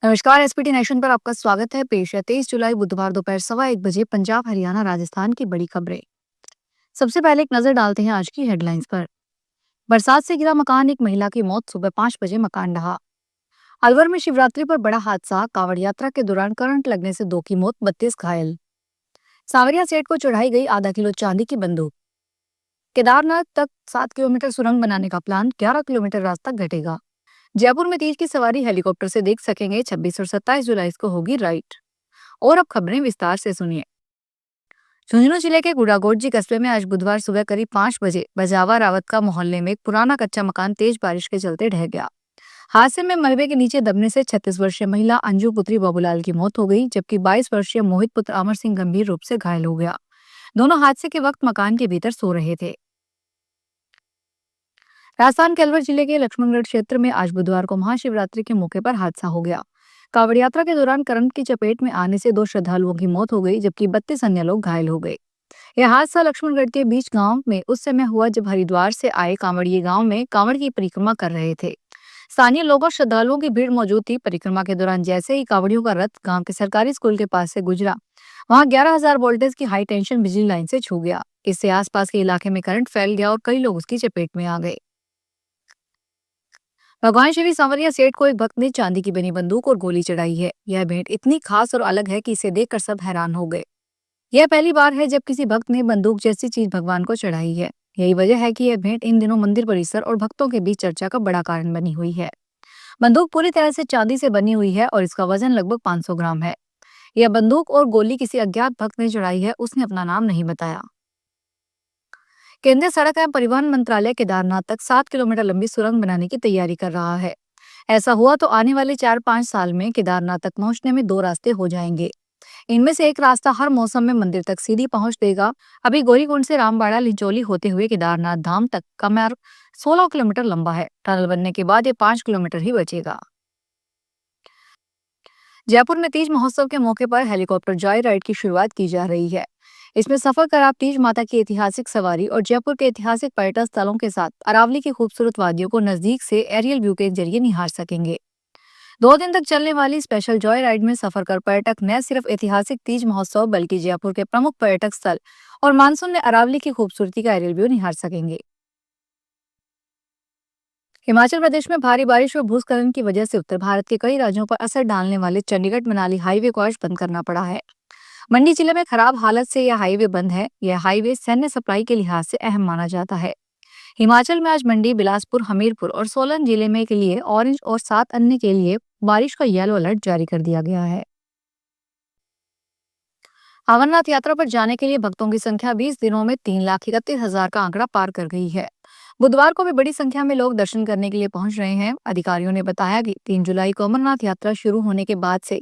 नमस्कार। SPT nation पर आपका स्वागत है। पेश है 23 जुलाई बुधवार दोपहर 1:15 पंजाब हरियाणा राजस्थान की बड़ी खबरें। सबसे पहले एक नजर डालते हैं आज की हेडलाइंस पर। बरसात से गिरा मकान, एक महिला की मौत, सुबह 5 बजे मकान ढहा। अलवर में शिवरात्रि पर बड़ा हादसा, कांवड़ यात्रा के दौरान करंट लगने से 2 की मौत, 32 घायल। सांवरिया सेठ को चढ़ाई गई आधा किलो चांदी की बंदूक। केदारनाथ तक 7 किलोमीटर सुरंग बनाने का प्लान, 11 किलोमीटर रास्ता घटेगा। जयपुर में तीज की सवारी हेलीकॉप्टर से देख सकेंगे। 26 और 27 जुलाई को होगी राइड। और अब खबरें विस्तार से सुनिए। झुंझुनू जिले के गुड़ागोटजी कस्बे में आज बुधवार सुबह करीब 5 बजे बजावा रावत का मोहल्ले में एक पुराना कच्चा मकान तेज बारिश के चलते ढह गया। हादसे में मलबे के नीचे दबने से 36 वर्षीय महिला अंजू पुत्री बाबूलाल की मौत हो गई, जबकि 22 वर्षीय मोहित पुत्र अमर सिंह गंभीर रूप से घायल हो गया। दोनों हादसे के वक्त मकान के भीतर सो रहे थे। राजस्थान के अलवर जिले के लक्ष्मणगढ़ क्षेत्र में आज बुधवार को महाशिवरात्रि के मौके पर हादसा हो गया। कांवड़ यात्रा के दौरान करंट की चपेट में आने से 2 श्रद्धालुओं की मौत हो गई, जबकि 32 अन्य लोग घायल हो गए। यह हादसा लक्ष्मणगढ़ के बीच गांव में उस समय हुआ जब हरिद्वार से आए कांवड़िए गांव में कांवड़ की परिक्रमा कर रहे थे। स्थानीय लोगों और श्रद्धालुओं की भीड़ मौजूद थी। परिक्रमा के दौरान जैसे ही कांवड़ियों का रथ गांव के सरकारी स्कूल के पास से गुजरा, वहां 11,000 वोल्टेज की हाई टेंशन बिजली लाइन से छू गया। इससे आसपास के इलाके में करंट फैल गया और कई लोग उसकी चपेट में आ गए। भगवान श्री सांवरिया सेठ को एक भक्त ने चांदी की बनी बंदूक और गोली चढ़ाई है। यह भेंट इतनी खास और अलग है कि इसे देखकर सब हैरान हो गए। यह पहली बार है जब किसी भक्त ने बंदूक जैसी चीज भगवान को चढ़ाई है। यही वजह है कि यह भेंट इन दिनों मंदिर परिसर और भक्तों के बीच चर्चा का बड़ा कारण बनी हुई है। बंदूक पूरी तरह से चांदी से बनी हुई है और इसका वजन लगभग 500 ग्राम है। यह बंदूक और गोली किसी अज्ञात भक्त ने चढ़ाई है। उसने अपना नाम नहीं बताया। केंद्रीय सड़क एवं परिवहन मंत्रालय केदारनाथ तक 7 किलोमीटर लंबी सुरंग बनाने की तैयारी कर रहा है। ऐसा हुआ तो आने वाले 4-5 साल में केदारनाथ तक पहुंचने में 2 रास्ते हो जाएंगे। इनमें से एक रास्ता हर मौसम में मंदिर तक सीधी पहुंच देगा। अभी गौरीकुंड से रामबाड़ा लिंचोली होते हुए केदारनाथ धाम तक का मार्ग 16 किलोमीटर लंबा है। टनल बनने के बाद ये 5 किलोमीटर ही बचेगा। जयपुर में तीज महोत्सव के मौके पर हेलीकॉप्टर जॉय राइड की शुरुआत की जा रही है। इसमें सफर कर आप तीज माता की ऐतिहासिक सवारी और जयपुर के ऐतिहासिक पर्यटन स्थलों के साथ अरावली की खूबसूरत वादियों को नजदीक से एरियल व्यू के जरिए निहार सकेंगे। 2 दिन तक चलने वाली स्पेशल जॉय राइड में सफर कर पर्यटक न सिर्फ ऐतिहासिक तीज महोत्सव बल्कि जयपुर के प्रमुख पर्यटक स्थल और मानसून में अरावली की खूबसूरती का एरियल व्यू निहार सकेंगे। हिमाचल प्रदेश में भारी बारिश और भूस्खलन की वजह से उत्तर भारत के कई राज्यों पर असर डालने वाले चंडीगढ़ मनाली हाईवे को आज बंद करना पड़ा है। मंडी जिले में खराब हालत से यह हाईवे बंद है। यह हाईवे सैन्य सप्लाई के लिहाज से अहम माना जाता है। हिमाचल में आज मंडी, बिलासपुर, हमीरपुर और सोलन जिले में के लिए ऑरेंज और 7 अन्य के लिए बारिश का येलो अलर्ट जारी कर दिया गया है। अमरनाथ यात्रा पर जाने के लिए भक्तों की संख्या 20 दिनों में 3,31,000 का आंकड़ा पार कर गई है। बुधवार को भी बड़ी संख्या में लोग दर्शन करने के लिए पहुंच रहे हैं। अधिकारियों ने बताया कि 3 जुलाई को अमरनाथ यात्रा शुरू होने के बाद से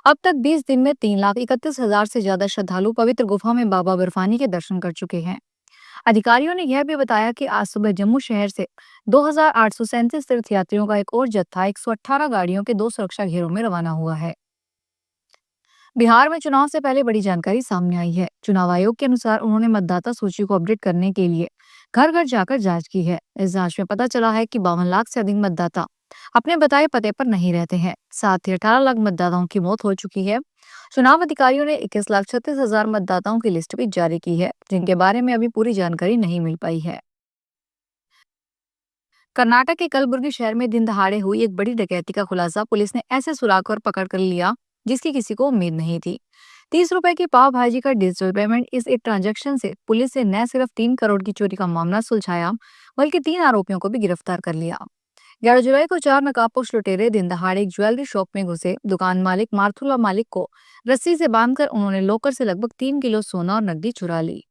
अब तक 20 दिन में 3,31,000 से ज्यादा श्रद्धालु पवित्र गुफा में बाबा बर्फानी के दर्शन कर चुके हैं। अधिकारियों ने यह भी बताया कि आज सुबह जम्मू शहर से 2,837 तीर्थयात्रियों का एक और जत्था 118 गाड़ियों के 2 सुरक्षा घेरों में रवाना हुआ है। बिहार में चुनाव से पहले बड़ी जानकारी सामने आई है। चुनाव आयोग के अनुसार उन्होंने मतदाता सूची को अपडेट करने के लिए घर घर जाकर जांच की है। इस जांच में पता चला है कि 52 लाख से अधिक मतदाता अपने बताए पते पर नहीं रहते हैं। साथ ही 18 लाख मतदाताओं की मौत हो चुकी है। चुनाव अधिकारियों ने 21,36,000 मतदाताओं की लिस्ट भी जारी की है, जिनके बारे में अभी पूरी जानकारी नहीं मिल पाई है। कर्नाटक के कलबुर्गी शहर में दिन दहाड़े हुई एक बड़ी डकैती का खुलासा पुलिस ने ऐसे सुराग और पकड़ कर लिया जिसकी किसी को उम्मीद नहीं थी। 30 रुपए की पाव भाजी का डिजिटल पेमेंट इस एक ट्रांजैक्शन से पुलिस ने न सिर्फ 3 करोड़ की चोरी का मामला सुलझाया, बल्कि 3 आरोपियों को भी गिरफ्तार कर लिया। 11 जुलाई को 4 नकाबपोश लुटेरे दिन दहाड़े एक ज्वेलरी शॉप में घुसे। दुकान मालिक मार्थुला मालिक को रस्सी से बांधकर उन्होंने लॉकर से लगभग 3 किलो सोना और नकदी चुरा ली।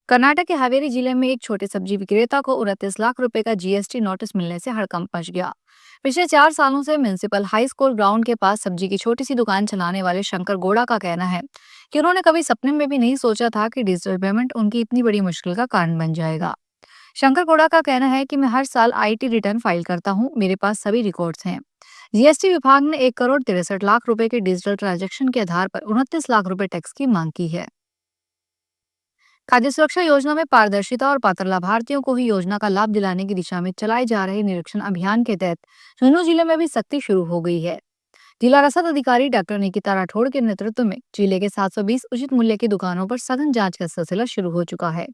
कर्नाटक के हावेरी जिले में एक छोटे सब्जी विक्रेता को 29 लाख रुपए का जीएसटी नोटिस मिलने से हड़कंप मच गया। पिछले 4 सालों से म्युनिसिपल हाई स्कूल ग्राउंड के पास सब्जी की छोटी सी दुकान चलाने वाले शंकर गौड़ा का कहना है कि उन्होंने कभी सपने में भी नहीं सोचा था कि डिजिटल पेमेंट उनकी इतनी बड़ी मुश्किल का कारण बन जाएगा। शंकर गौड़ा का कहना है कि मैं हर साल आईटी रिटर्न फाइल करता हूँ, मेरे पास सभी रिकॉर्ड्स हैं। जीएसटी विभाग ने 1,63 करोड़ रुपए के डिजिटल ट्रांजैक्शन के आधार पर 29 लाख रुपए टैक्स की मांग की है। खाद्य सुरक्षा योजना में पारदर्शिता और पात्र लाभार्थियों को ही योजना का लाभ दिलाने की दिशा में चलाए जा रहे निरीक्षण अभियान के तहत झुंझुनू जिले में भी सख्ती शुरू हो गई है। जिला रसद अधिकारी डॉक्टर निकिता राठौड़ के नेतृत्व में जिले के 720 उचित मूल्य की दुकानों पर सघन जांच का सिलसिला शुरू हो चुका है।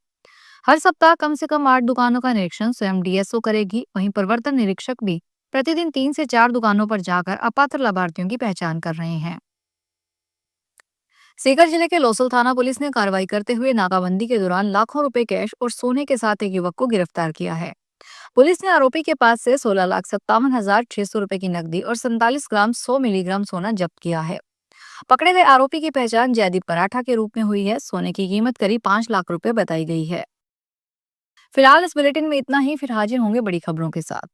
हर सप्ताह कम से कम 8 दुकानों का निरीक्षण स्वयं डीएसओ करेगी। वहीं प्रवर्तन निरीक्षक भी प्रतिदिन 3 से 4 दुकानों पर जाकर अपात्र लाभार्थियों की पहचान कर रहे हैं। सीकर जिले के लोसल थाना पुलिस ने कार्रवाई करते हुए नाकाबंदी के दौरान लाखों रुपए कैश और सोने के साथ एक युवक को गिरफ्तार किया है। पुलिस ने आरोपी के पास से 16,57,600 रुपए की नकदी और 47 ग्राम 100 मिलीग्राम सोना जब्त किया है। पकड़े गए आरोपी की पहचान जयदीप पराठा के रूप में हुई है। सोने की कीमत करीब 5 लाख रुपए बताई गई है। फिलहाल इस बुलेटिन में इतना ही। फिर हाजिर होंगे बड़ी खबरों के साथ।